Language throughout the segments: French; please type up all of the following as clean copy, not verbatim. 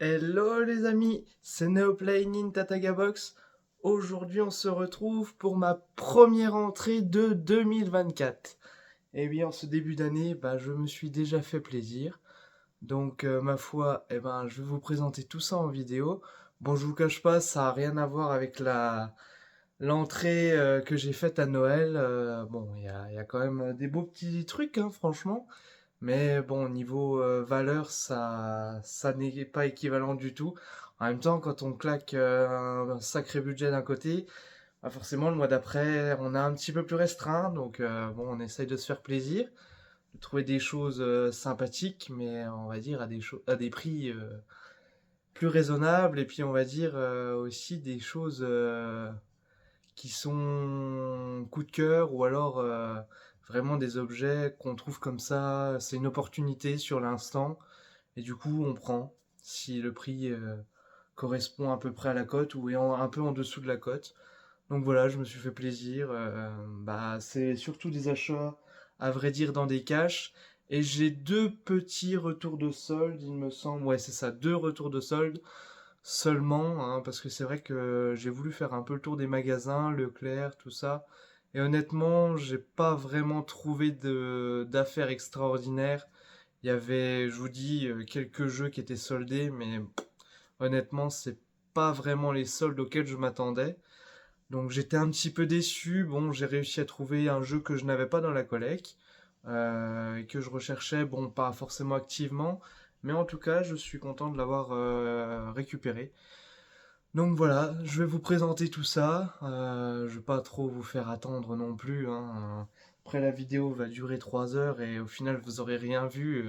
Hello les amis, c'est Neoplay in Tatagabox. Aujourd'hui on se retrouve pour ma première entrée de 2024. Et oui, en ce début d'année, je me suis déjà fait plaisir. Donc ma foi, je vais vous présenter tout ça en vidéo. Bon, je vous cache pas, ça a rien à voir avec la l'entrée que j'ai faite à Noël. Bon, il y a quand même des beaux petits trucs, hein, franchement. Mais bon, niveau valeur, ça n'est pas équivalent du tout. En même temps, quand on claque un sacré budget d'un côté, forcément le mois d'après, on a un petit peu plus restreint. Donc bon, on essaye de se faire plaisir, de trouver des choses sympathiques, mais on va dire à des prix plus raisonnables. Et puis on va dire aussi des choses qui sont coup de cœur ou alors vraiment des objets qu'on trouve comme ça. C'est une opportunité sur l'instant et du coup on prend si le prix correspond à peu près à la cote ou est un peu en dessous de la cote. Donc voilà, je me suis fait plaisir. C'est surtout des achats, à vrai dire, dans des caches. Et j'ai deux petits retours de solde, il me semble. Ouais, c'est ça, deux retours de solde seulement, hein, parce que c'est vrai que j'ai voulu faire un peu le tour des magasins, Leclerc, tout ça. Et honnêtement, j'ai pas vraiment trouvé d'affaires extraordinaires. Il y avait, je vous dis, quelques jeux qui étaient soldés, mais honnêtement, c'est pas vraiment les soldes auxquels je m'attendais. Donc j'étais un petit peu déçu. Bon, j'ai réussi à trouver un jeu que je n'avais pas dans la collecte et que je recherchais, bon, pas forcément activement, mais en tout cas, je suis content de l'avoir récupéré. Donc voilà, je vais vous présenter tout ça. Je vais pas trop vous faire attendre non plus, hein. Après, la vidéo va durer 3 heures et au final, vous aurez rien vu,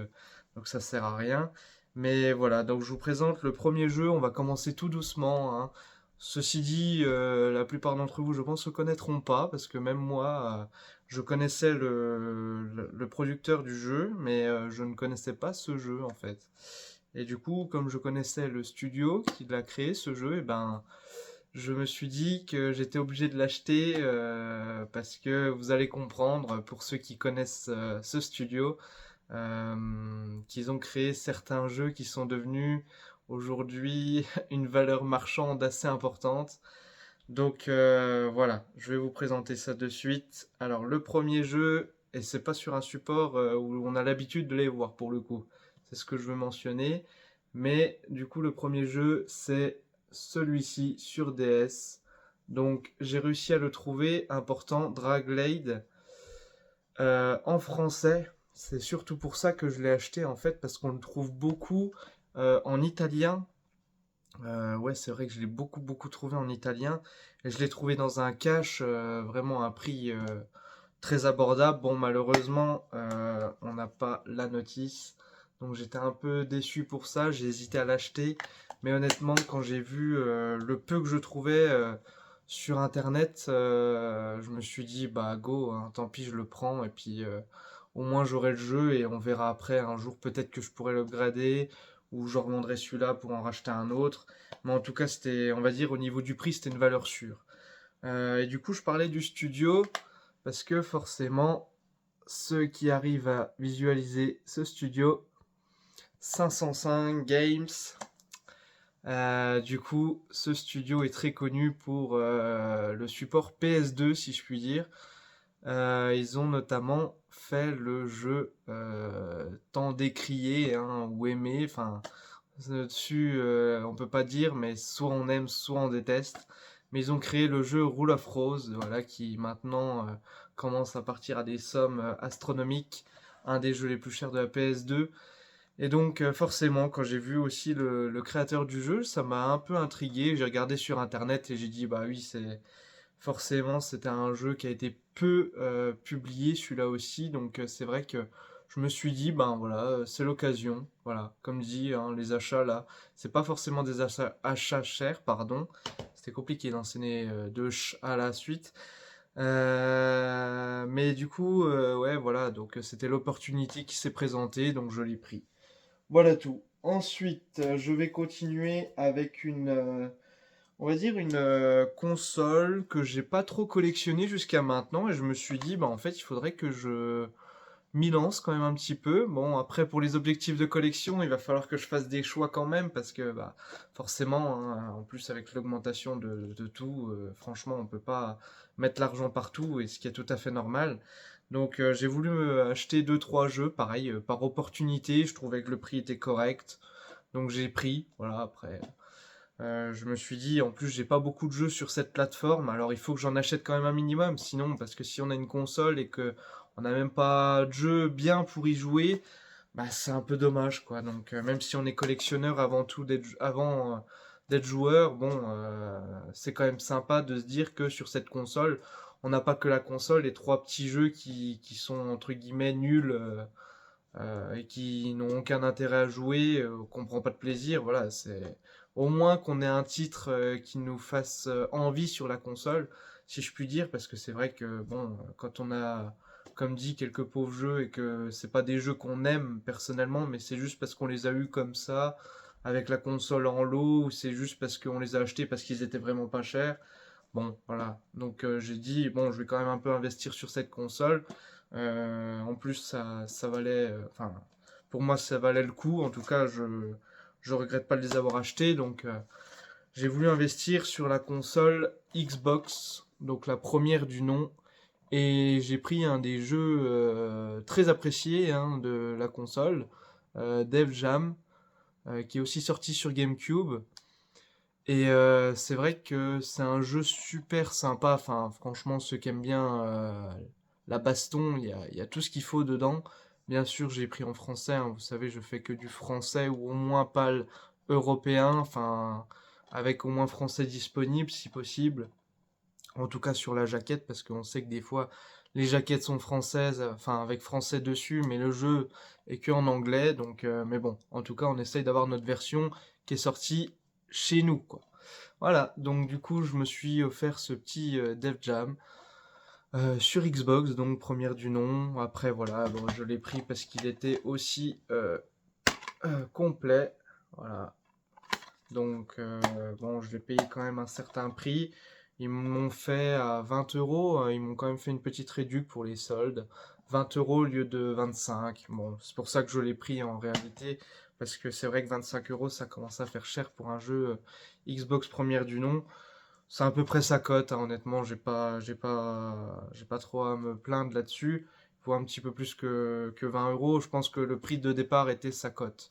donc ça sert à rien. Mais voilà, donc je vous présente le premier jeu. On va commencer tout doucement, hein. Ceci dit, la plupart d'entre vous, je pense, ne connaîtront pas parce que même moi, je connaissais le producteur du jeu, mais je ne connaissais pas ce jeu en fait. Et du coup, comme je connaissais le studio qui l'a créé, ce jeu, je me suis dit que j'étais obligé de l'acheter parce que vous allez comprendre, pour ceux qui connaissent ce studio, qu'ils ont créé certains jeux qui sont devenus aujourd'hui une valeur marchande assez importante. Donc voilà, je vais vous présenter ça de suite. Alors le premier jeu, et c'est pas sur un support où on a l'habitude de les voir pour le coup, c'est ce que je veux mentionner. Mais du coup le premier jeu c'est celui-ci sur DS. Donc j'ai réussi à le trouver, important, Draglade, en français. C'est surtout pour ça que je l'ai acheté en fait, parce qu'on le trouve beaucoup en italien. Ouais, c'est vrai que je l'ai beaucoup trouvé en italien. Et je l'ai trouvé dans un cache, vraiment à un prix très abordable. Bon, malheureusement, on n'a pas la notice. Donc j'étais un peu déçu pour ça. J'ai hésité à l'acheter. Mais honnêtement, quand j'ai vu le peu que je trouvais sur Internet, je me suis dit, bah go, hein, tant pis, je le prends. Et puis au moins j'aurai le jeu et on verra après. Un jour, peut-être que je pourrai l'upgrader ou je revendrai celui-là pour en racheter un autre. Mais en tout cas, c'était, on va dire, au niveau du prix, c'était une valeur sûre. Et du coup, je parlais du studio parce que forcément, ceux qui arrivent à visualiser ce studio, 505 Games. Du coup, ce studio est très connu pour le support PS2, si je puis dire. Ils ont notamment fait le jeu tant décrié, hein, ou aimé. Enfin, dessus, on peut pas dire, mais soit on aime, soit on déteste. Mais ils ont créé le jeu Rule of Rose, voilà, qui maintenant commence à partir à des sommes astronomiques, un des jeux les plus chers de la PS2. Et donc forcément, quand j'ai vu aussi le créateur du jeu, ça m'a un peu intrigué. J'ai regardé sur internet et j'ai dit bah oui, c'est forcément c'était un jeu qui a été peu publié, celui-là aussi. Donc c'est vrai que je me suis dit ben voilà, c'est l'occasion. Voilà, comme dit, hein, les achats là, c'est pas forcément des achats chers, pardon. C'était compliqué d'enseigner deux ch à la suite. Mais du coup, ouais, voilà, donc c'était l'opportunité qui s'est présentée, donc je l'ai pris. Voilà tout. Ensuite, je vais continuer avec on va dire une console que j'ai pas trop collectionnée jusqu'à maintenant, et je me suis dit, bah en fait, il faudrait que je m'y lance quand même un petit peu. Bon, après, pour les objectifs de collection, il va falloir que je fasse des choix quand même, parce que bah, forcément, hein, en plus avec l'augmentation de tout, franchement, on peut pas mettre l'argent partout, et ce qui est tout à fait normal. Donc j'ai voulu me acheter deux trois jeux, pareil, par opportunité, je trouvais que le prix était correct. Donc j'ai pris, voilà, après. Je me suis dit, en plus, j'ai pas beaucoup de jeux sur cette plateforme, alors il faut que j'en achète quand même un minimum, sinon, parce que si on a une console et que on n'a même pas de jeu bien pour y jouer, bah c'est un peu dommage, quoi. Donc même si on est collectionneur avant tout d'être joueur, bon, c'est quand même sympa de se dire que sur cette console, on n'a pas que la console et trois petits jeux qui sont entre guillemets nuls. Et qui n'ont aucun intérêt à jouer, qu'on prend pas de plaisir. Voilà, c'est au moins qu'on ait un titre qui nous fasse envie sur la console, si je puis dire, parce que c'est vrai que bon, quand on a, comme dit, quelques pauvres jeux et que c'est pas des jeux qu'on aime personnellement, mais c'est juste parce qu'on les a eus comme ça, avec la console en lot, ou c'est juste parce qu'on les a achetés parce qu'ils étaient vraiment pas chers. Bon, voilà. Donc j'ai dit, bon, je vais quand même un peu investir sur cette console. En plus, ça valait, enfin, pour moi, ça valait le coup. En tout cas, je regrette pas de les avoir achetés. Donc, j'ai voulu investir sur la console Xbox, donc la première du nom. Et j'ai pris un des jeux très appréciés hein, de la console, Def Jam, qui est aussi sorti sur GameCube. Et c'est vrai que c'est un jeu super sympa. Enfin, franchement, ceux qui aiment bien la baston, il y a tout ce qu'il faut dedans. Bien sûr, j'ai pris en français. Hein, vous savez, je fais que du français ou au moins pas européen. Enfin, avec au moins français disponible si possible. En tout cas sur la jaquette, parce qu'on sait que des fois les jaquettes sont françaises, enfin avec français dessus, mais le jeu est que en anglais. Donc, mais bon, en tout cas, on essaye d'avoir notre version qui est sortie chez nous, quoi. Voilà, donc du coup, je me suis offert ce petit Def Jam sur Xbox, donc première du nom. Après, voilà, bon, je l'ai pris parce qu'il était aussi complet. Voilà, donc bon, je l'ai payé quand même un certain prix. Ils m'ont fait à 20 euros, ils m'ont quand même fait une petite réduc pour les soldes. 20 euros au lieu de 25. Bon, c'est pour ça que je l'ai pris en réalité, parce que c'est vrai que 25 euros, ça commence à faire cher pour un jeu Xbox première du nom. C'est à peu près sa cote, hein, honnêtement, j'ai pas trop à me plaindre là-dessus. Il faut un petit peu plus que 20 euros. Je pense que le prix de départ était sa cote.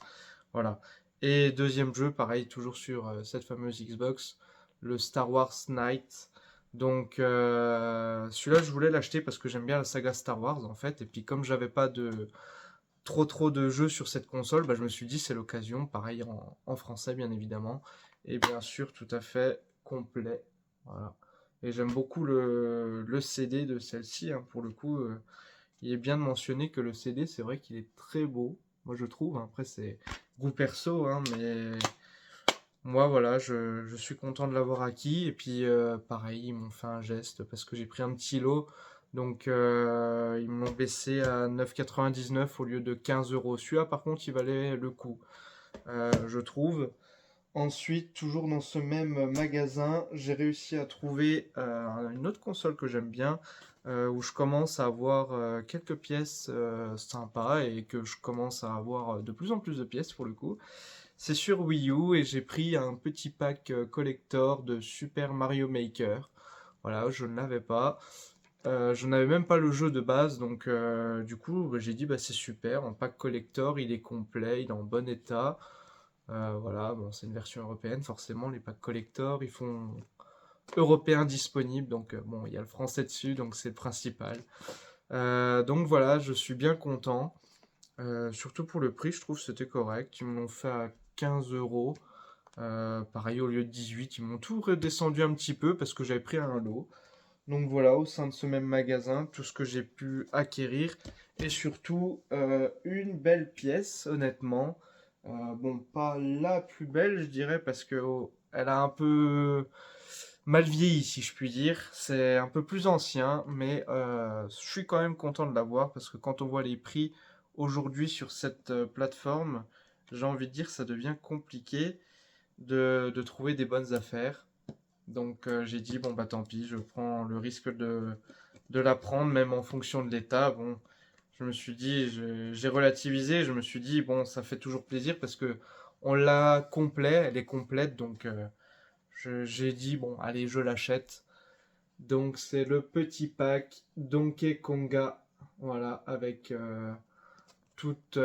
Voilà. Et deuxième jeu, pareil, toujours sur cette fameuse Xbox, le Star Wars Knight. Donc celui-là, je voulais l'acheter parce que j'aime bien la saga Star Wars en fait. Et puis comme j'avais pas de trop de jeux sur cette console, bah, je me suis dit c'est l'occasion, pareil en français bien évidemment. Et bien sûr, tout à fait complet. Voilà. Et j'aime beaucoup le CD de celle-ci, hein, pour le coup. Il est bien de mentionner que le CD, c'est vrai qu'il est très beau, moi je trouve. Après, c'est goût perso, hein, mais moi voilà, je suis content de l'avoir acquis. Et puis pareil, ils m'ont fait un geste parce que j'ai pris un petit lot. Donc ils me l'ont baissé à 9,99 au lieu de 15 euros. Celui-là, par contre, il valait le coup, je trouve. Ensuite, toujours dans ce même magasin, j'ai réussi à trouver une autre console que j'aime bien, où je commence à avoir quelques pièces sympas et que je commence à avoir de plus en plus de pièces pour le coup. C'est sur Wii U et j'ai pris un petit pack collector de Super Mario Maker. Voilà, je ne l'avais pas. Je n'avais même pas le jeu de base, donc du coup bah, j'ai dit bah c'est super, en pack collector, il est complet, il est en bon état. Voilà, bon, c'est une version européenne, forcément, les packs collector, ils font européen disponible, donc bon, il y a le français dessus, donc c'est le principal. Donc voilà, je suis bien content, surtout pour le prix, je trouve que c'était correct. Ils me l'ont fait à 15 euros, pareil au lieu de 18, ils m'ont tout redescendu un petit peu parce que j'avais pris un lot. Donc voilà, au sein de ce même magasin, tout ce que j'ai pu acquérir. Et surtout, une belle pièce, honnêtement. Bon, pas la plus belle, je dirais, parce que elle a un peu mal vieilli, si je puis dire. C'est un peu plus ancien, mais je suis quand même content de l'avoir, parce que quand on voit les prix aujourd'hui sur cette plateforme, j'ai envie de dire, ça devient compliqué de trouver des bonnes affaires. Donc j'ai dit bon bah tant pis, je prends le risque de la prendre même en fonction de l'état. Bon, Je me suis dit, j'ai relativisé, je me suis dit, bon, ça fait toujours plaisir parce que on l'a complet, elle est complète, donc j'ai dit, bon, allez, je l'achète. Donc c'est le petit pack Donkey Konga, voilà, avec toutes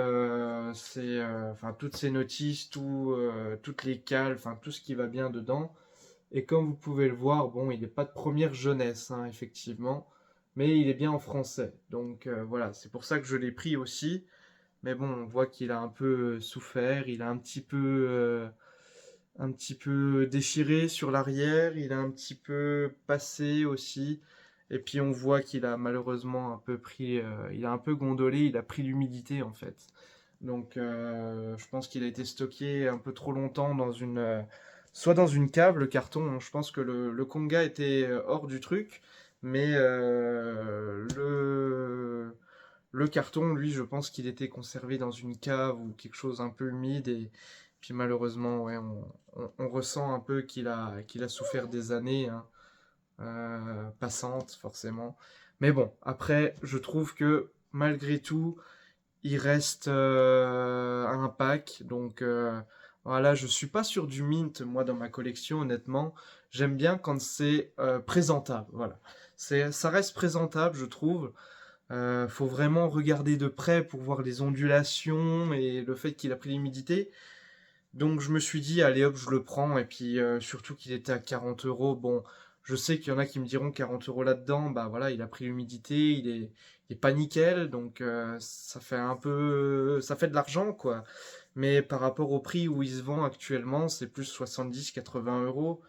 ces notices, toutes les cales, enfin tout ce qui va bien dedans. Et comme vous pouvez le voir, bon, il n'est pas de première jeunesse, hein, effectivement, mais il est bien en français. Donc voilà, c'est pour ça que je l'ai pris aussi. Mais bon, on voit qu'il a un peu souffert, il a un petit peu déchiré sur l'arrière, il a un petit peu passé aussi. Et puis on voit qu'il a malheureusement un peu pris, il a un peu gondolé, il a pris l'humidité en fait. Donc je pense qu'il a été stocké un peu trop longtemps soit dans une cave, le carton, hein. Je pense que le Conga était hors du truc, mais le carton, lui, je pense qu'il était conservé dans une cave ou quelque chose un peu humide et puis malheureusement, ouais, on ressent un peu qu'il a souffert des années, hein, passantes, forcément. Mais bon, après, je trouve que malgré tout, il reste un pack. Donc voilà, je suis pas sur du mint, moi, dans ma collection, honnêtement. J'aime bien quand c'est présentable. Voilà. Ça reste présentable, je trouve. Faut vraiment regarder de près pour voir les ondulations et le fait qu'il a pris l'humidité. Donc je me suis dit, allez hop, je le prends. Et puis surtout qu'il était à 40 euros. Bon, je sais qu'il y en a qui me diront 40 euros là-dedans. Bah voilà, il a pris l'humidité, il est pas nickel. Donc ça fait un peu. Ça fait de l'argent, quoi. Mais par rapport au prix où il se vend actuellement, c'est plus 70-80 euros.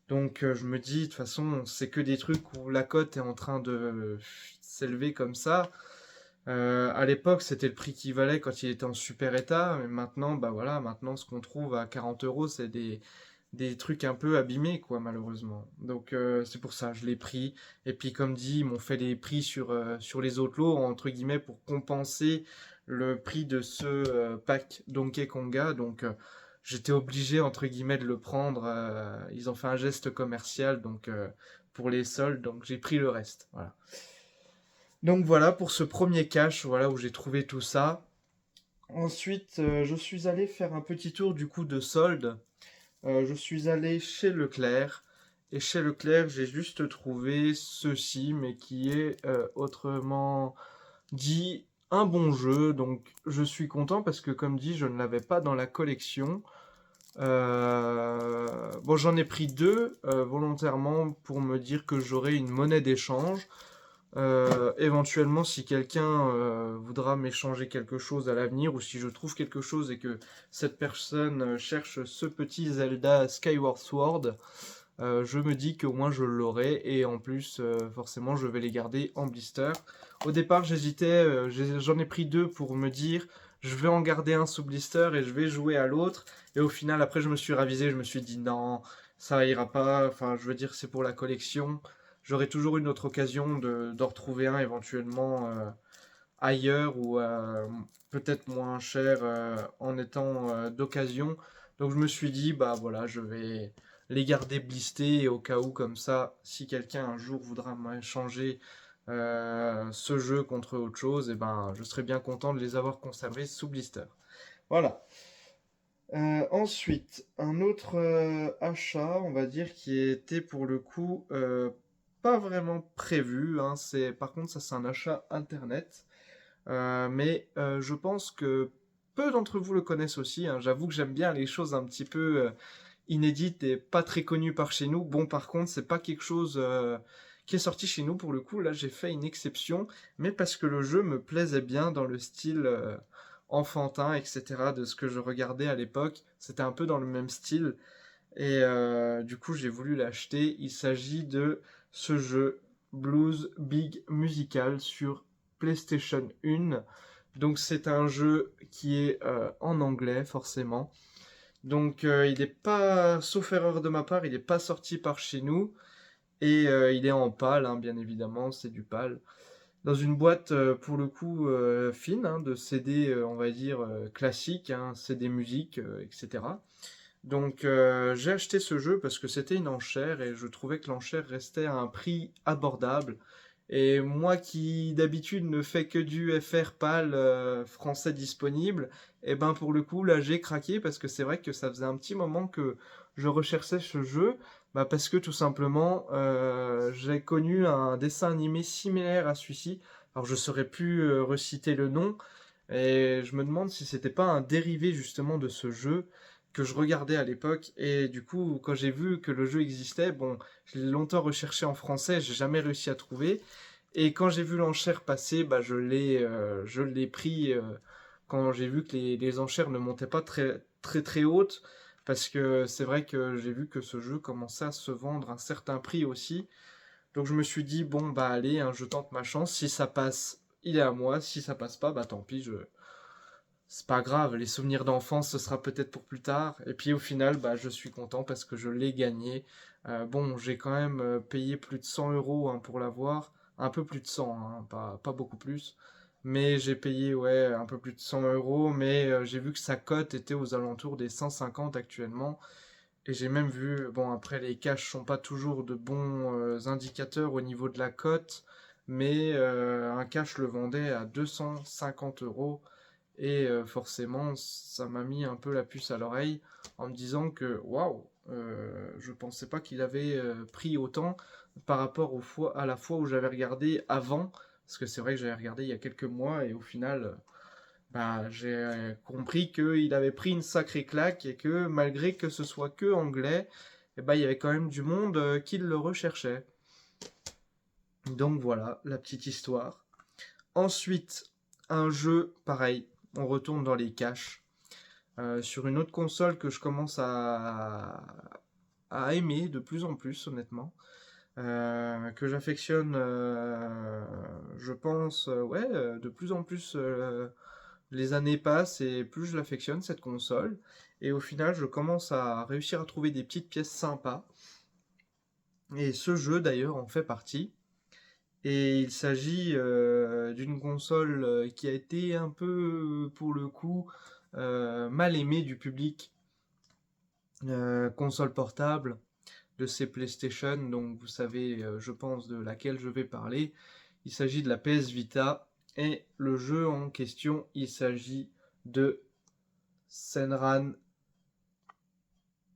Donc je me dis, de toute façon, c'est que des trucs où la cote est en train de s'élever comme ça. À l'époque, c'était le prix qu'il valait quand il était en super état, mais maintenant, bah voilà, maintenant ce qu'on trouve à 40 euros, c'est des trucs un peu abîmés, quoi, malheureusement. Donc c'est pour ça, je l'ai pris. Et puis comme dit, ils m'ont fait les prix sur les autres lots, entre guillemets, pour compenser le prix de ce pack Donkey Konga. Donc j'étais obligé, entre guillemets, de le prendre. Ils ont fait un geste commercial, donc pour les soldes, donc j'ai pris le reste. Voilà. Donc voilà pour ce premier cache, voilà où j'ai trouvé tout ça. Ensuite, je suis allé faire un petit tour du coup de solde. Je suis allé chez Leclerc. Et chez Leclerc, j'ai juste trouvé ceci, mais qui est autrement dit un bon jeu. Donc je suis content parce que comme dit, je ne l'avais pas dans la collection. Bon, j'en ai pris deux volontairement pour me dire que j'aurais une monnaie d'échange. Éventuellement, si quelqu'un voudra m'échanger quelque chose à l'avenir, ou si je trouve quelque chose et que cette personne cherche ce petit Zelda Skyward Sword, je me dis qu'au moins je l'aurai, et en plus, forcément, je vais les garder en blister. Au départ, j'hésitais, j'en ai pris deux pour me dire, je vais en garder un sous blister et je vais jouer à l'autre, et au final, après, je me suis ravisé, je me suis dit non, ça ira pas, enfin, je veux dire, c'est pour la collection. J'aurai toujours une autre occasion d'en retrouver un éventuellement ailleurs ou peut-être moins cher en étant d'occasion. Donc je me suis dit, bah voilà, je vais les garder blistés et au cas où comme ça, si quelqu'un un jour voudra m'échanger ce jeu contre autre chose, et ben je serais bien content de les avoir conservés sous blister. Voilà. Ensuite, un autre achat, on va dire, qui était pour le coup pas vraiment prévu, hein. Par contre, ça c'est un achat internet. Mais je pense que peu d'entre vous le connaissent aussi, hein. J'avoue que j'aime bien les choses un petit peu inédites et pas très connues par chez nous. Bon, par contre, c'est pas quelque chose qui est sorti chez nous pour le coup. Là, j'ai fait une exception, mais parce que le jeu me plaisait bien dans le style enfantin, etc. de ce que je regardais à l'époque. C'était un peu dans le même style. Et du coup, j'ai voulu l'acheter. Il s'agit de ce jeu Blues Big Musical sur PlayStation 1. Donc c'est un jeu qui est en anglais forcément. Donc il n'est pas, sauf erreur de ma part, il n'est pas sorti par chez nous. Et il est en PAL, hein, bien évidemment, c'est du PAL. Dans une boîte pour le coup fine, hein, de CD, on va dire, classique, hein, CD musique, etc. Donc j'ai acheté ce jeu parce que c'était une enchère et je trouvais que l'enchère restait à un prix abordable. Et moi qui d'habitude ne fais que du FR PAL français disponible, et ben pour le coup là j'ai craqué parce que c'est vrai que ça faisait un petit moment que je recherchais ce jeu, bah parce que tout simplement j'ai connu un dessin animé similaire à celui-ci. Alors je saurais plus reciter le nom, et je me demande si c'était pas un dérivé justement de ce jeu que je regardais à l'époque. Et du coup, quand j'ai vu que le jeu existait, bon, je l'ai longtemps recherché en français, j'ai jamais réussi à trouver. Et quand j'ai vu l'enchère passer, bah je l'ai pris quand j'ai vu que les enchères ne montaient pas très très très hautes, parce que c'est vrai que j'ai vu que ce jeu commençait à se vendre à un certain prix aussi. Donc je me suis dit bon bah allez, hein, je tente ma chance. Si ça passe, il est à moi. Si ça passe pas, bah tant pis, c'est pas grave, les souvenirs d'enfance, ce sera peut-être pour plus tard. Et puis au final, bah, je suis content parce que je l'ai gagné. Bon, j'ai quand même payé plus de 100 euros hein, pour l'avoir. Un peu plus de 100, hein, pas beaucoup plus. Mais j'ai payé ouais, un peu plus de 100 euros. Mais j'ai vu que sa cote était aux alentours des 150 actuellement. Et j'ai même vu, bon après les caches sont pas toujours de bons indicateurs au niveau de la cote. Mais un cash le vendait à 250 euros. Et forcément, ça m'a mis un peu la puce à l'oreille en me disant que waouh, je pensais pas qu'il avait pris autant par rapport à la fois où j'avais regardé avant, parce que c'est vrai que j'avais regardé il y a quelques mois et au final, bah, j'ai compris qu'il avait pris une sacrée claque et que malgré que ce soit que anglais, eh ben, il y avait quand même du monde qui le recherchait. Donc voilà, la petite histoire. Ensuite, un jeu pareil, on retourne dans les caches. Sur une autre console que je commence à aimer de plus en plus, honnêtement. Que j'affectionne, je pense, ouais, de plus en plus les années passent et plus je l'affectionne, cette console. Et au final, je commence à réussir à trouver des petites pièces sympas. Et ce jeu, d'ailleurs, en fait partie. Et il s'agit d'une console qui a été un peu, pour le coup, mal aimée du public. Console portable de ces PlayStation, donc vous savez, je pense, de laquelle je vais parler. Il s'agit de la PS Vita, et le jeu en question, il s'agit de Senran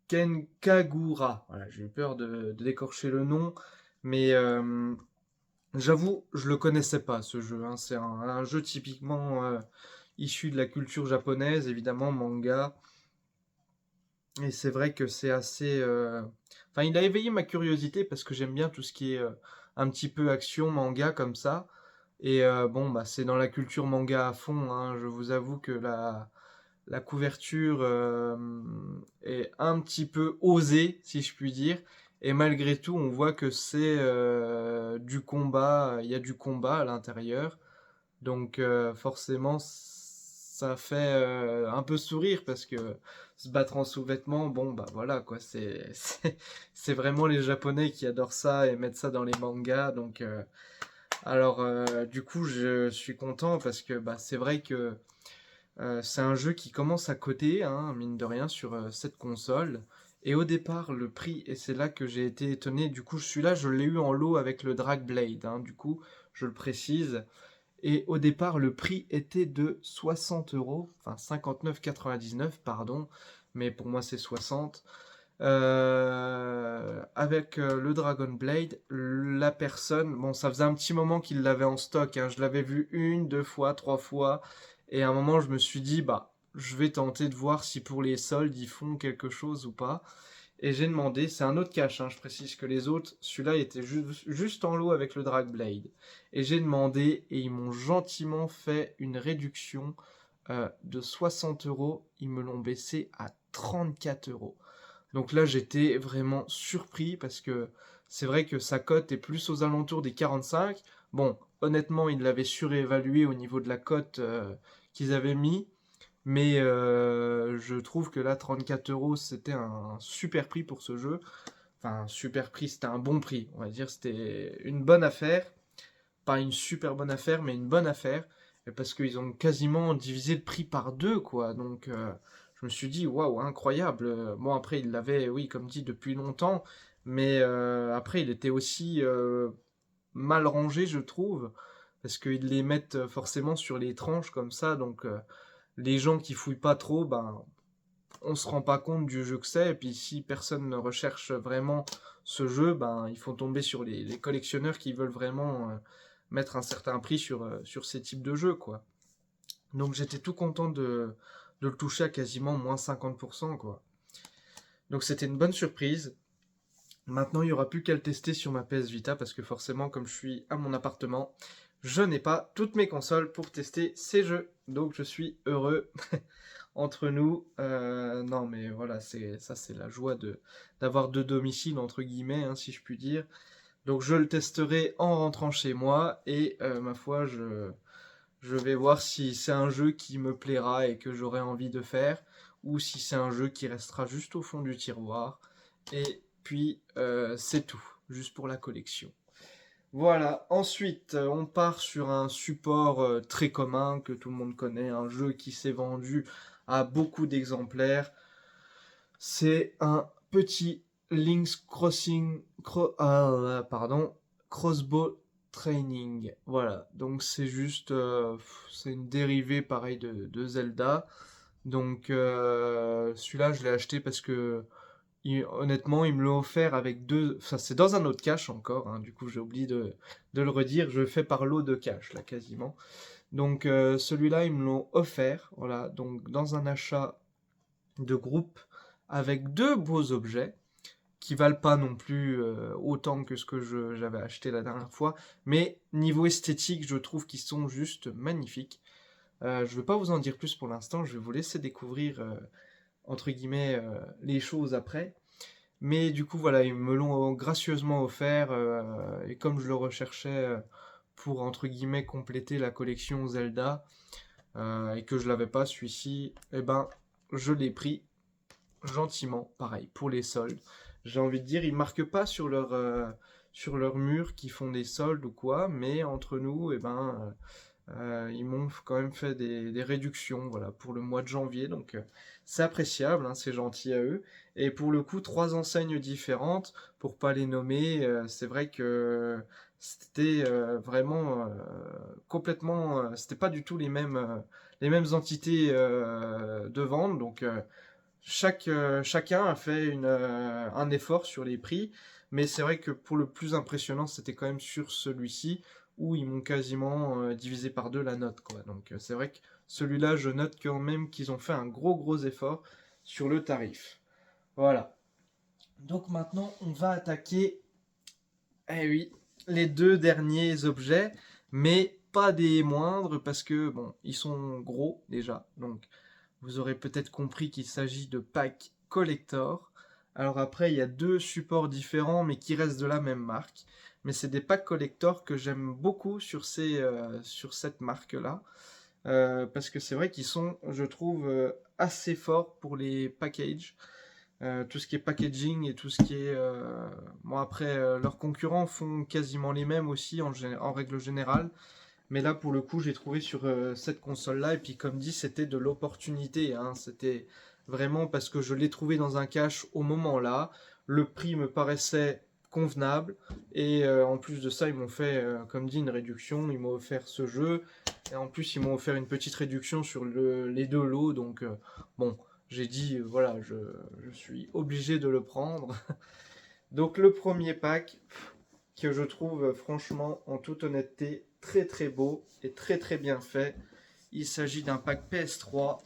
Kenkagura. Voilà, j'ai eu peur de d'écorcher le nom, mais j'avoue, je le connaissais pas ce jeu, hein. C'est un jeu typiquement issu de la culture japonaise, évidemment, manga. Et c'est vrai que c'est assez. Enfin, il a éveillé ma curiosité parce que j'aime bien tout ce qui est un petit peu action, manga comme ça. Et bon, bah, c'est dans la culture manga à fond, hein. Je vous avoue que la couverture est un petit peu osée, si je puis dire. Et malgré tout, on voit que c'est du combat. Il y a du combat à l'intérieur. Donc forcément, ça fait un peu sourire parce que se battre en sous-vêtements, bon bah voilà quoi, c'est vraiment les Japonais qui adorent ça et mettent ça dans les mangas. Donc alors du coup, je suis content parce que bah c'est vrai que c'est un jeu qui commence à coter, hein, mine de rien, sur cette console. Et au départ, le prix, et c'est là que j'ai été étonné, du coup, celui-là, je l'ai eu en lot avec le Drag Blade, hein, du coup, je le précise. Et au départ, le prix était de 60 euros, enfin 59,99, pardon, mais pour moi c'est 60. Avec le Dragon Blade, la personne, bon, ça faisait un petit moment qu'il l'avait en stock, hein, je l'avais vu une, deux fois, trois fois, et à un moment je me suis dit, bah, je vais tenter de voir si pour les soldes ils font quelque chose ou pas. Et j'ai demandé, c'est un autre cache, hein, je précise que les autres, celui-là était juste en lot avec le Drag Blade. Et j'ai demandé et ils m'ont gentiment fait une réduction de 60 euros. Ils me l'ont baissé à 34 euros. Donc là, j'étais vraiment surpris parce que c'est vrai que sa cote est plus aux alentours des 45. Bon, honnêtement, ils l'avaient surévalué au niveau de la cote qu'ils avaient mis. Mais je trouve que là, 34 euros, c'était un super prix pour ce jeu. Enfin, un super prix, c'était un bon prix. On va dire, c'était une bonne affaire. Pas une super bonne affaire, mais une bonne affaire. Et parce qu'ils ont quasiment divisé le prix par deux, quoi. Donc, je me suis dit, waouh, incroyable. Bon, après, il l'avait, oui, comme dit, depuis longtemps. Mais après, il était aussi mal rangés, je trouve, parce qu'ils les mettent forcément sur les tranches comme ça, donc les gens qui fouillent pas trop, ben on se rend pas compte du jeu que c'est, et puis si personne ne recherche vraiment ce jeu, ben ils font tomber sur les collectionneurs qui veulent vraiment mettre un certain prix sur ces types de jeux, quoi. Donc j'étais tout content de le toucher à quasiment moins 50%, quoi. Donc c'était une bonne surprise. Maintenant, il n'y aura plus qu'à le tester sur ma PS Vita parce que forcément, comme je suis à mon appartement, je n'ai pas toutes mes consoles pour tester ces jeux. Donc je suis heureux entre nous. Non, mais voilà, c'est la joie d'avoir deux domiciles, entre guillemets, hein, si je puis dire. Donc je le testerai en rentrant chez moi et ma foi, je vais voir si c'est un jeu qui me plaira et que j'aurai envie de faire, ou si c'est un jeu qui restera juste au fond du tiroir. Et puis, c'est tout, juste pour la collection. Voilà, ensuite, on part sur un support très commun que tout le monde connaît, un jeu qui s'est vendu à beaucoup d'exemplaires. C'est un petit Link's Crossing, Crossbow Training. Voilà, donc c'est juste, c'est une dérivée pareil de Zelda. Donc celui-là, je l'ai acheté parce que honnêtement, il me l'a offert avec deux. Enfin, c'est dans un autre cache encore, hein, du coup, j'ai oublié de le redire. Je fais par lot de cache, là, quasiment. Donc, celui-là, ils me l'ont offert. Voilà, donc dans un achat de groupe avec deux beaux objets qui valent pas non plus autant que ce que j'avais acheté la dernière fois. Mais niveau esthétique, je trouve qu'ils sont juste magnifiques. Je ne vais pas vous en dire plus pour l'instant. Je vais vous laisser découvrir, entre guillemets, les choses après. Mais du coup, voilà, ils me l'ont gracieusement offert, et comme je le recherchais pour, entre guillemets, compléter la collection Zelda, et que je l'avais pas, celui-ci, eh ben, je l'ai pris gentiment, pareil, pour les soldes. J'ai envie de dire, ils marquent pas sur leur mur qui font des soldes ou quoi, mais entre nous, eh ben, ils m'ont quand même fait des réductions, voilà, pour le mois de janvier, donc c'est appréciable, hein, c'est gentil à eux. Et pour le coup, trois enseignes différentes, pour pas les nommer, c'est vrai que c'était vraiment complètement, c'était pas du tout les mêmes entités de vente, donc chacun a fait un effort sur les prix, mais c'est vrai que pour le plus impressionnant, c'était quand même sur celui-ci, où ils m'ont quasiment divisé par deux la note, quoi. Donc c'est vrai que celui-là, je note quand même qu'ils ont fait un gros effort sur le tarif. Voilà. Donc maintenant, on va attaquer, eh oui, les deux derniers objets, mais pas des moindres, parce que, bon, ils sont gros déjà, donc vous aurez peut-être compris qu'il s'agit de packs collector. Alors après, il y a deux supports différents, mais qui restent de la même marque. Mais c'est des packs collector que j'aime beaucoup sur cette marque-là. Parce que c'est vrai qu'ils sont, je trouve, assez forts pour les packages. Tout ce qui est packaging et tout ce qui est... Bon après, leurs concurrents font quasiment les mêmes aussi en règle générale. Mais là, pour le coup, j'ai trouvé sur cette console-là. Et puis, comme dit, c'était de l'opportunité, hein. C'était vraiment parce que je l'ai trouvé dans un cache au moment-là. Le prix me paraissait convenable. Et en plus de ça, ils m'ont fait, comme dit, une réduction. Ils m'ont offert ce jeu. Et en plus, ils m'ont offert une petite réduction sur les deux lots. Donc, bon, j'ai dit, voilà, je suis obligé de le prendre. Donc, le premier pack, que je trouve franchement, en toute honnêteté, très beau et très bien fait. Il s'agit d'un pack PS3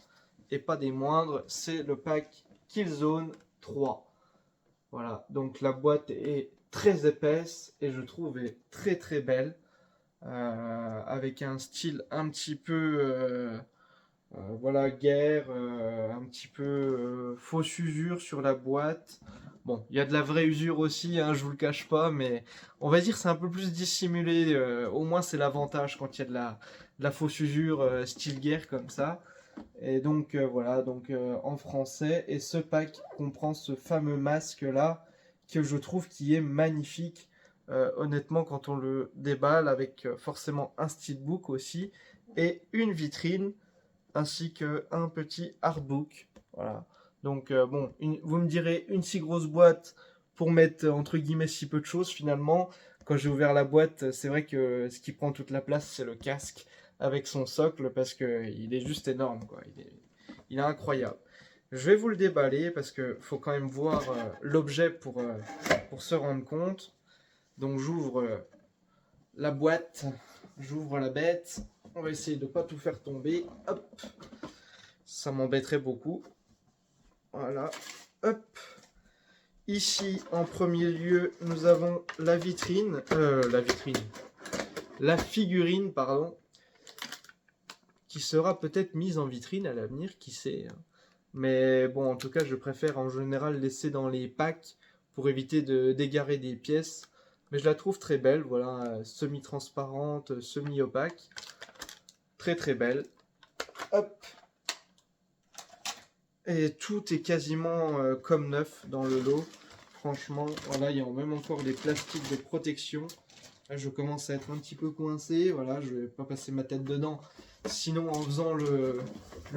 et pas des moindres, c'est le pack Killzone 3. Voilà, donc la boîte est très épaisse et je trouve est très belle, avec un style un petit peu voilà, guerre, un petit peu fausse usure sur la boîte. Bon, il y a de la vraie usure aussi, hein, je vous le cache pas, mais on va dire c'est un peu plus dissimulé. Au moins, c'est l'avantage quand il y a de la fausse usure style guerre comme ça. Et donc voilà, donc en français. Et ce pack comprend ce fameux masque là que je trouve qui est magnifique. Honnêtement, quand on le déballe avec forcément un steelbook aussi et une vitrine ainsi qu'un petit artbook. Voilà. Donc bon, vous me direz une si grosse boîte pour mettre entre guillemets si peu de choses finalement. quand j'ai ouvert la boîte, c'est vrai que ce qui prend toute la place, c'est le casque avec son socle parce que il est juste énorme, quoi. Il est incroyable. Je vais vous le déballer parce que faut quand même voir l'objet pour se rendre compte. Donc j'ouvre la boîte, j'ouvre la bête. On va essayer de ne pas tout faire tomber. Hop, ça m'embêterait beaucoup. Voilà, hop. Ici, en premier lieu, nous avons la figurine, pardon, qui sera peut-être mise en vitrine à l'avenir, qui sait. Hein. Mais bon, en tout cas, je préfère en général laisser dans les packs pour éviter d'égarer des pièces. Mais je la trouve très belle, voilà, semi-transparente, semi-opaque. Très très belle. Hop. Et tout est quasiment comme neuf dans le lot. Franchement, voilà, il y a même encore des plastiques de protection. Là, je commence à être un petit peu coincé. Voilà, je vais pas passer ma tête dedans. Sinon, en faisant le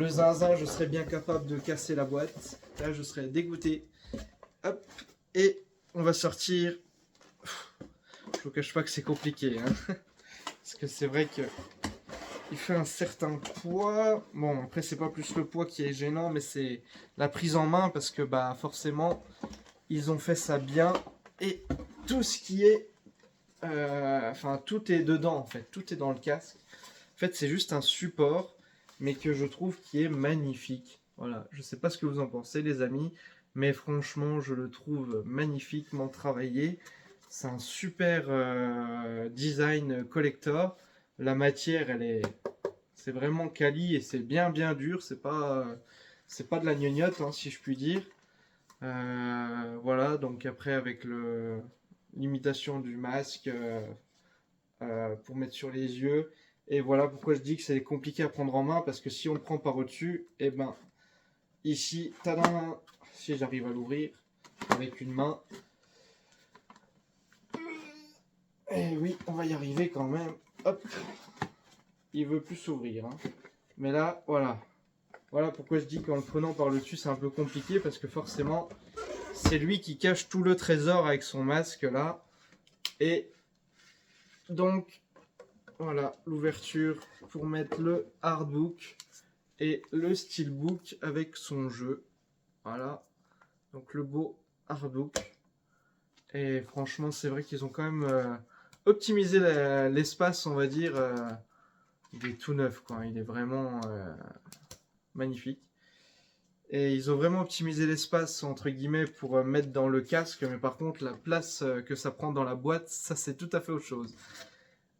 zinzin, je serais bien capable de casser la boîte. Là, je serais dégoûté. Hop. Et on va sortir. Je vous cache pas que c'est compliqué. Hein. Parce que c'est vrai que il fait un certain poids. Bon, après, c'est pas plus le poids qui est gênant, mais c'est la prise en main parce que bah forcément, ils ont fait ça bien. Et tout ce qui est... Enfin, tout est dedans, en fait. Tout est dans le casque. En fait, c'est juste un support, mais que je trouve qui est magnifique. Voilà, je sais pas ce que vous en pensez, les amis, mais franchement, je le trouve magnifiquement travaillé. C'est un super design collector. La matière, c'est vraiment quali et c'est bien dur. C'est pas de la gnognotte, hein, si je puis dire. Voilà, donc après avec l'imitation du masque pour mettre sur les yeux. Et voilà pourquoi je dis que c'est compliqué à prendre en main parce que si on le prend par au-dessus, et ben ici, tadam, si j'arrive à l'ouvrir avec une main. Et oui, on va y arriver quand même. Hop. Il veut plus s'ouvrir. Hein. Mais là, voilà. Voilà pourquoi je dis qu'en le prenant par le dessus, c'est un peu compliqué parce que forcément, c'est lui qui cache tout le trésor avec son masque là. Et donc, voilà l'ouverture pour mettre le hardbook et le steelbook avec son jeu. Voilà. Donc le beau hardbook. Et franchement, c'est vrai qu'ils ont quand même optimisé l'espace, on va dire. Il est tout neuf, quoi. Il est vraiment magnifique. Et ils ont vraiment optimisé l'espace, entre guillemets, pour mettre dans le casque. Mais par contre, la place que ça prend dans la boîte, ça, c'est tout à fait autre chose.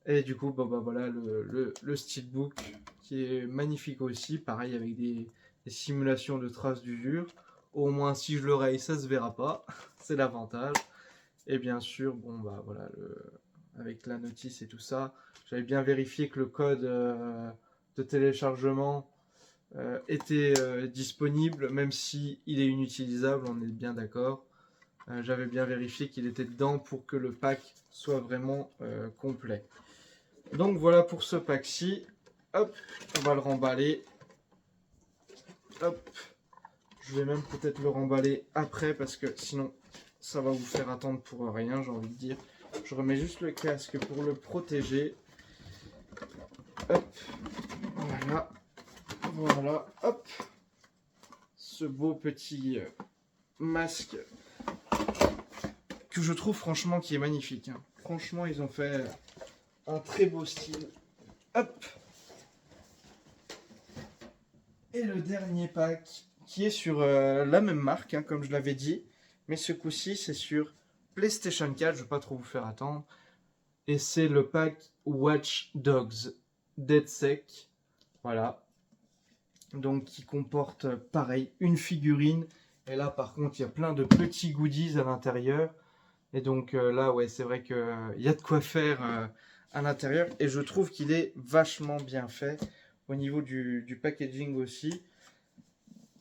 Et du coup, bah voilà, le steelbook, qui est magnifique aussi. Pareil, avec des simulations de traces d'usure. Au moins, si je le raye, ça se verra pas. C'est l'avantage. Et bien sûr, bon, bah voilà, avec la notice et tout ça, j'avais bien vérifié que le code de téléchargement était disponible, même si il est inutilisable, on est bien d'accord. J'avais bien vérifié qu'il était dedans pour que le pack soit vraiment complet. Donc voilà pour ce pack-ci. Hop, on va le remballer. Hop, je vais même peut-être le remballer après parce que sinon ça va vous faire attendre pour rien, j'ai envie de dire. Je remets juste le casque pour le protéger. Hop, voilà. Voilà, hop. Ce beau petit masque que je trouve franchement qui est magnifique. Hein. Franchement, ils ont fait un très beau style. Hop. Et le dernier pack qui est sur la même marque, hein, comme je l'avais dit. Mais ce coup-ci, c'est sur PlayStation 4. Je ne vais pas trop vous faire attendre. Et c'est le pack Watch Dogs DeadSec. Voilà. Donc qui comporte pareil une figurine. Et là par contre il y a plein de petits goodies à l'intérieur. Et donc là ouais c'est vrai qu'il y a de quoi faire à l'intérieur. Et je trouve qu'il est vachement bien fait au niveau du packaging aussi.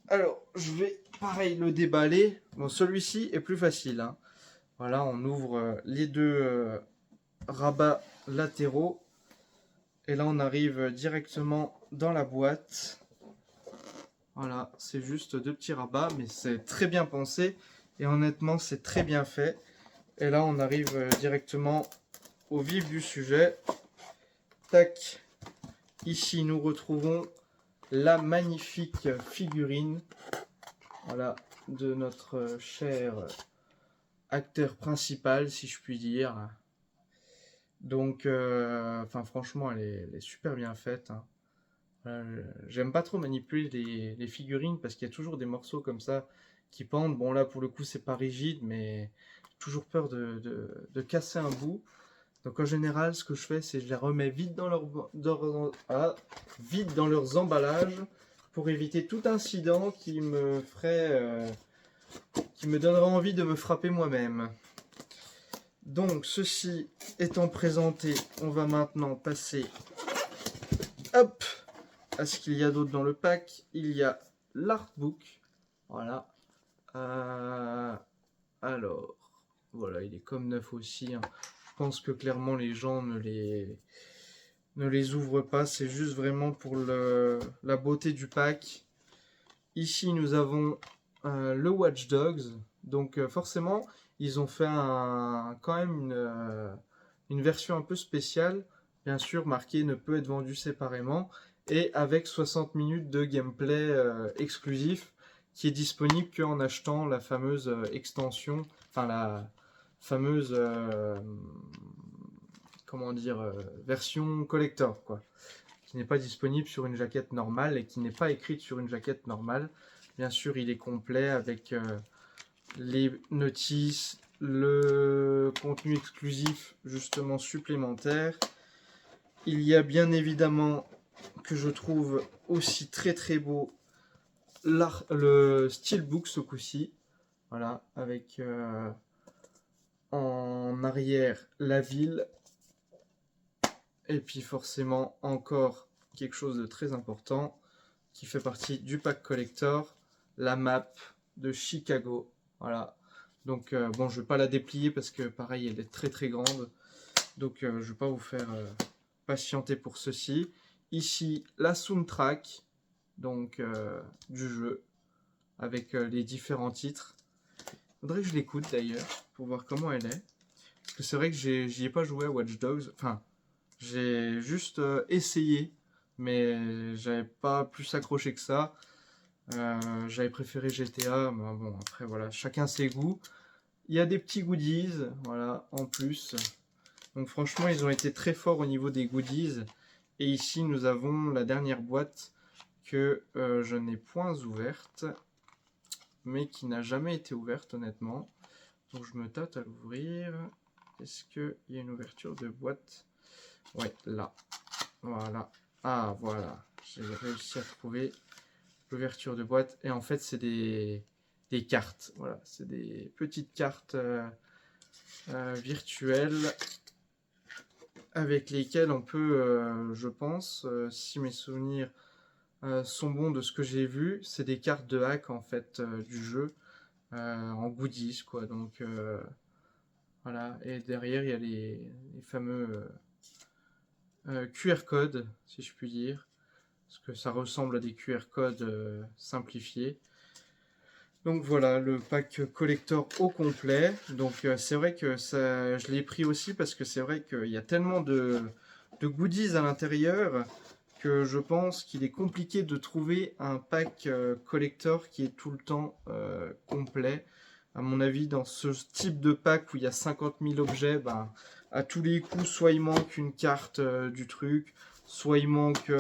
Alors je vais pareil le déballer. Bon celui-ci est plus facile. Hein. Voilà on ouvre les deux rabats latéraux. Et là on arrive directement dans la boîte. Voilà, c'est juste deux petits rabats, mais c'est très bien pensé. Et honnêtement, c'est très bien fait. Et là, on arrive directement au vif du sujet. Tac. Ici, nous retrouvons la magnifique figurine, voilà, de notre cher acteur principal, si je puis dire. Donc, franchement, elle est super bien faite, hein. J'aime pas trop manipuler les figurines parce qu'il y a toujours des morceaux comme ça qui pendent. Bon, là, pour le coup, c'est pas rigide, mais j'ai toujours peur de casser un bout. Donc, en général, ce que je fais, c'est que je les remets vite vite dans leurs emballages pour éviter tout incident qui me qui me donnerait envie de me frapper moi-même. Donc, ceci étant présenté, on va maintenant passer, hop, à ce qu'il y a d'autre dans le pack. Il y a l'artbook, voilà. Alors, voilà, il est comme neuf aussi, hein. Je pense que clairement les gens ne les ouvrent pas, c'est juste vraiment pour la beauté du pack. Ici, nous avons le Watch Dogs. Donc forcément, ils ont fait quand même une version un peu spéciale. Bien sûr, marqué ne peut être vendu séparément. Et avec 60 minutes de gameplay exclusif qui est disponible qu'en achetant la fameuse extension, enfin la fameuse comment dire, version collector, quoi, qui n'est pas disponible sur une jaquette normale et qui n'est pas écrite sur une jaquette normale. Bien sûr, il est complet avec les notices, le contenu exclusif justement supplémentaire. Il y a bien évidemment, que je trouve aussi très très beau, le steelbook ce coup-ci. Voilà, avec en arrière la ville. Et puis forcément encore quelque chose de très important qui fait partie du pack collector, la map de Chicago. Voilà. Donc bon, je vais pas la déplier parce que pareil, elle est très très grande. Donc je vais pas vous faire patienter pour ceci. Ici, la soundtrack donc du jeu avec les différents titres. Faudrait que je l'écoute d'ailleurs pour voir comment elle est. Parce que c'est vrai que j'y ai pas joué à Watch Dogs. Enfin, j'ai juste essayé, mais j'avais pas plus accroché que ça. J'avais préféré GTA, mais bon, après voilà, chacun ses goûts. Il y a des petits goodies, voilà, en plus. Donc franchement, ils ont été très forts au niveau des goodies. Et ici, nous avons la dernière boîte que je n'ai point ouverte, mais qui n'a jamais été ouverte, honnêtement. Donc je me tâte à l'ouvrir. Est-ce qu'il y a une ouverture de boîte? Ouais, là. Voilà. Ah, voilà. J'ai réussi à trouver l'ouverture de boîte. Et en fait, c'est des cartes. Voilà, c'est des petites cartes virtuelles avec lesquelles on peut, je pense, si mes souvenirs sont bons de ce que j'ai vu, c'est des cartes de hack en fait du jeu en goodies quoi. Donc voilà. Et derrière, il y a les fameux QR codes, si je puis dire. Parce que ça ressemble à des QR codes simplifiés. Donc voilà, le pack collector au complet. Donc c'est vrai que ça, je l'ai pris aussi parce que c'est vrai qu'il y a tellement de goodies à l'intérieur que je pense qu'il est compliqué de trouver un pack collector qui est tout le temps complet. À mon avis, dans ce type de pack où il y a 50 000 objets, ben, à tous les coups, soit il manque une carte du truc, soit il manque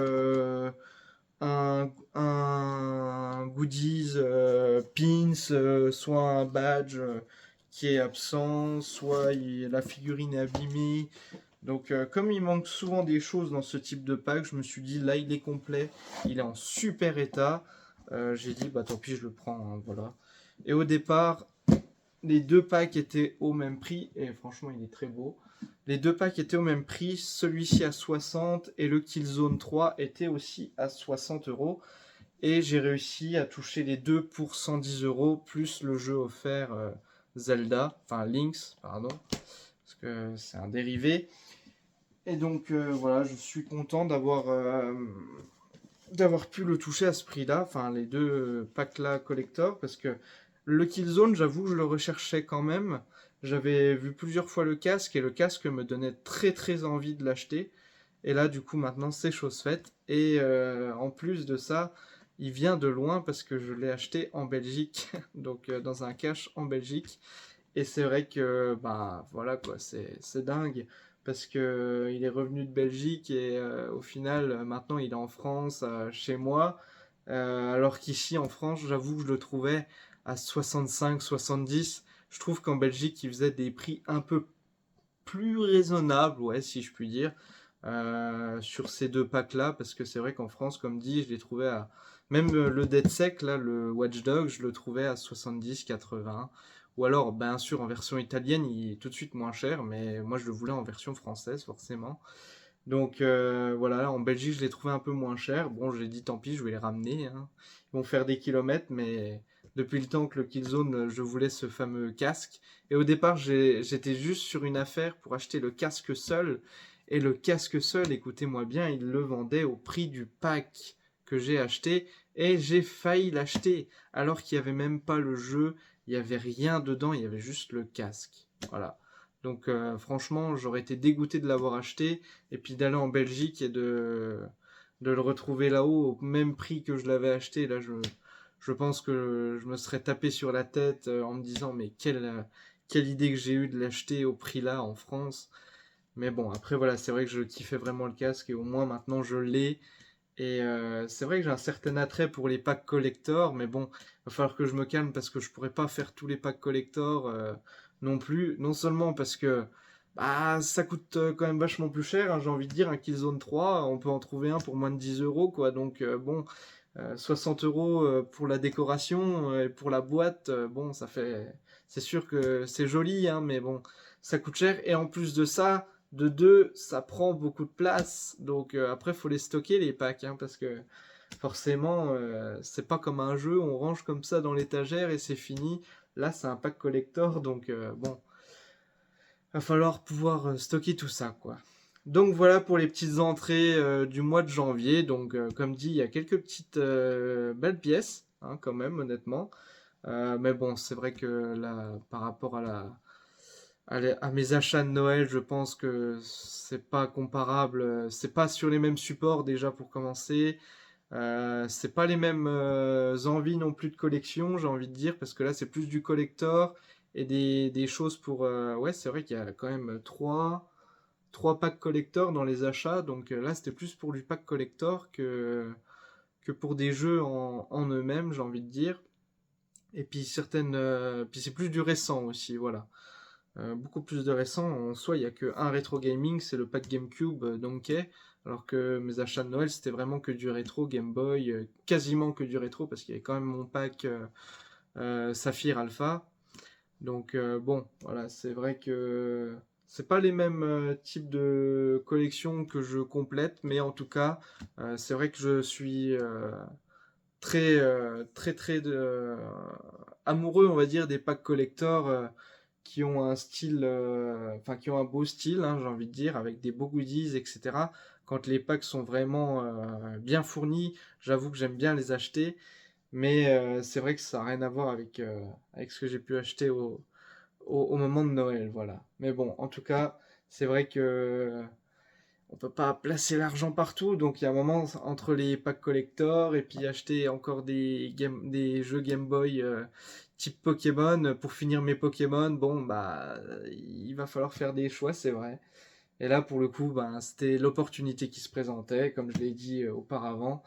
un goodies pins, soit un badge qui est absent, soit la figurine est abîmée. Donc comme il manque souvent des choses dans ce type de pack, je me suis dit là il est complet, il est en super état. J'ai dit bah tant pis je le prends, hein, voilà. Et au départ, les deux packs étaient au même prix, et franchement il est très beau. Les deux packs étaient au même prix, celui-ci à 60 et le Killzone 3 était aussi à 60 €. Et j'ai réussi à toucher les deux pour 110 € plus le jeu offert Zelda, enfin Lynx, pardon, parce que c'est un dérivé. Et donc voilà, je suis content d'avoir pu le toucher à ce prix-là, enfin les deux packs-là collector, parce que le Killzone, j'avoue, je le recherchais quand même, J'avais vu plusieurs fois le casque et le casque me donnait très très envie de l'acheter. Et là, du coup, maintenant, c'est chose faite. Et en plus de ça, il vient de loin parce que je l'ai acheté en Belgique, donc dans un cache en Belgique. Et c'est vrai que, bah voilà quoi, c'est dingue. Parce que il est revenu de Belgique et au final, maintenant, il est en France, chez moi. Alors qu'ici, en France, j'avoue que je le trouvais à 65, 70. Je trouve qu'en Belgique, il faisait des prix un peu plus raisonnable, ouais, si je puis dire, sur ces deux packs-là, parce que c'est vrai qu'en France, comme dit, je l'ai trouvé à... Même le DeadSec, là, le Watchdog, je le trouvais à 70, 80. Ou alors, bien sûr, en version italienne, il est tout de suite moins cher, mais moi, je le voulais en version française, forcément. Donc voilà, en Belgique, je l'ai trouvé un peu moins cher. Bon, j'ai dit tant pis, je vais les ramener, hein. Ils vont faire des kilomètres, mais depuis le temps que le Killzone, je voulais ce fameux casque. Et au départ, j'étais juste sur une affaire pour acheter le casque seul. Et le casque seul, écoutez-moi bien, il le vendait au prix du pack que j'ai acheté. Et j'ai failli l'acheter, alors qu'il n'y avait même pas le jeu, il n'y avait rien dedans, il y avait juste le casque. Voilà. Donc franchement, j'aurais été dégoûté de l'avoir acheté et puis d'aller en Belgique et de le retrouver là-haut au même prix que je l'avais acheté. Là, je pense que je me serais tapé sur la tête en me disant mais quelle idée que j'ai eue de l'acheter au prix là en France. Mais bon, après voilà, c'est vrai que je kiffais vraiment le casque et au moins maintenant je l'ai. Et c'est vrai que j'ai un certain attrait pour les packs collector, mais bon, il va falloir que je me calme parce que je pourrais pas faire tous les packs collector non plus. Non seulement parce que bah, ça coûte quand même vachement plus cher, hein, j'ai envie de dire, un Killzone 3, on peut en trouver un pour moins de 10 euros, quoi. Donc bon, 60 euros pour la décoration et pour la boîte, bon, ça fait... C'est sûr que c'est joli, hein, mais bon, ça coûte cher. Et en plus de ça, de deux, ça prend beaucoup de place. Donc après, faut les stocker, les packs, hein, parce que forcément, c'est pas comme un jeu, on range comme ça dans l'étagère et c'est fini. Là, c'est un pack collector, donc bon, va falloir pouvoir stocker tout ça, quoi. Donc voilà pour les petites entrées du mois de janvier. Donc comme dit, il y a quelques petites belles pièces, hein, quand même, honnêtement. Mais bon, c'est vrai que là, par rapport à mes achats de Noël, je pense que c'est pas comparable. C'est pas sur les mêmes supports déjà pour commencer. C'est pas les mêmes envies non plus de collection, j'ai envie de dire, parce que là c'est plus du collector et des choses pour. Ouais, c'est vrai qu'il y a quand même trois packs collector dans les achats, donc là c'était plus pour du pack collector que pour des jeux en eux-mêmes, j'ai envie de dire. Et puis certaines. Puis c'est plus du récent aussi, voilà. Beaucoup plus de récent. En soi, il n'y a qu'un rétro gaming, c'est le pack GameCube Donkey. Alors que mes achats de Noël, c'était vraiment que du rétro, Game Boy, quasiment que du rétro, parce qu'il y avait quand même mon pack Saphir Alpha. Donc bon, voilà, c'est vrai que c'est pas les mêmes types de collections que je complète, mais en tout cas, c'est vrai que je suis très amoureux, on va dire, des packs collector qui ont un style, enfin qui ont un beau style, hein, j'ai envie de dire, avec des beaux goodies, etc. Quand les packs sont vraiment bien fournis, j'avoue que j'aime bien les acheter, mais c'est vrai que ça n'a rien à voir avec ce que j'ai pu acheter au moment de Noël, voilà. Mais bon, en tout cas, c'est vrai que on peut pas placer l'argent partout, donc il y a un moment entre les packs collector et puis acheter encore des jeux Game Boy type Pokémon pour finir mes Pokémon. Bon, bah, il va falloir faire des choix, c'est vrai. Et là, pour le coup, ben, c'était l'opportunité qui se présentait, comme je l'ai dit auparavant.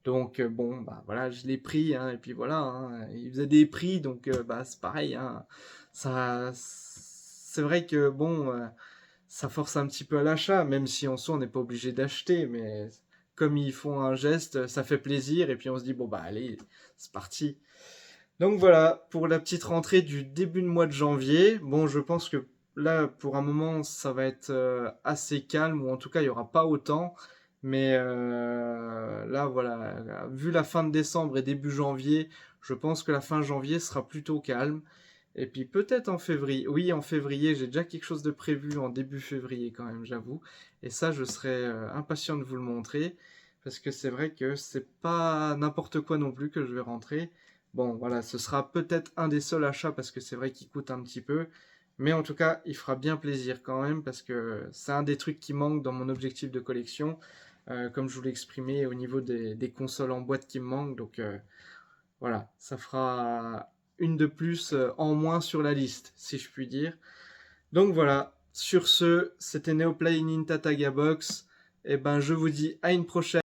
Donc, bon, bah voilà, je l'ai pris, hein, et puis voilà, hein, il faisait des prix, donc bah, c'est pareil, hein, ça, c'est vrai que bon, ça force un petit peu à l'achat, même si en soi on n'est pas obligé d'acheter, mais comme ils font un geste, ça fait plaisir, et puis on se dit, bon bah allez, c'est parti. Donc voilà, pour la petite rentrée du début de mois de janvier, bon je pense que là pour un moment ça va être assez calme, ou en tout cas il n'y aura pas autant, mais là voilà, vu la fin de décembre et début janvier, je pense que la fin janvier sera plutôt calme. Et puis peut-être en février. Oui, en février, j'ai déjà quelque chose de prévu en début février quand même, j'avoue. Et ça, je serais impatient de vous le montrer. Parce que c'est vrai que c'est pas n'importe quoi non plus que je vais rentrer. Bon, voilà, ce sera peut-être un des seuls achats parce que c'est vrai qu'il coûte un petit peu. Mais en tout cas, il fera bien plaisir quand même parce que c'est un des trucs qui manque dans mon objectif de collection. Comme je vous l'ai exprimé au niveau des consoles en boîte qui me manquent. Donc voilà, ça fera une de plus en moins sur la liste, si je puis dire. Donc voilà, sur ce, c'était Neoplay Ninta Taga Box. Et ben je vous dis à une prochaine.